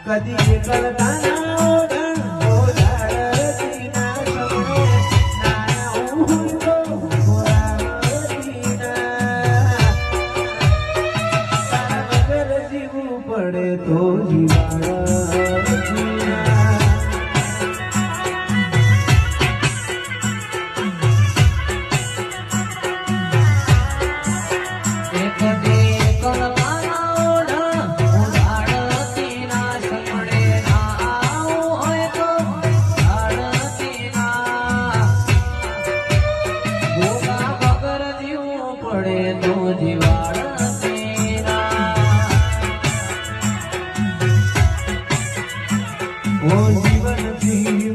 કદી કરતા ના ઓઢણ ઓઢાડતી ના સમય ના હું તો ગોરાવતી ના તારા વગર જીવવું પડે તો જીવાડતી ના જીવન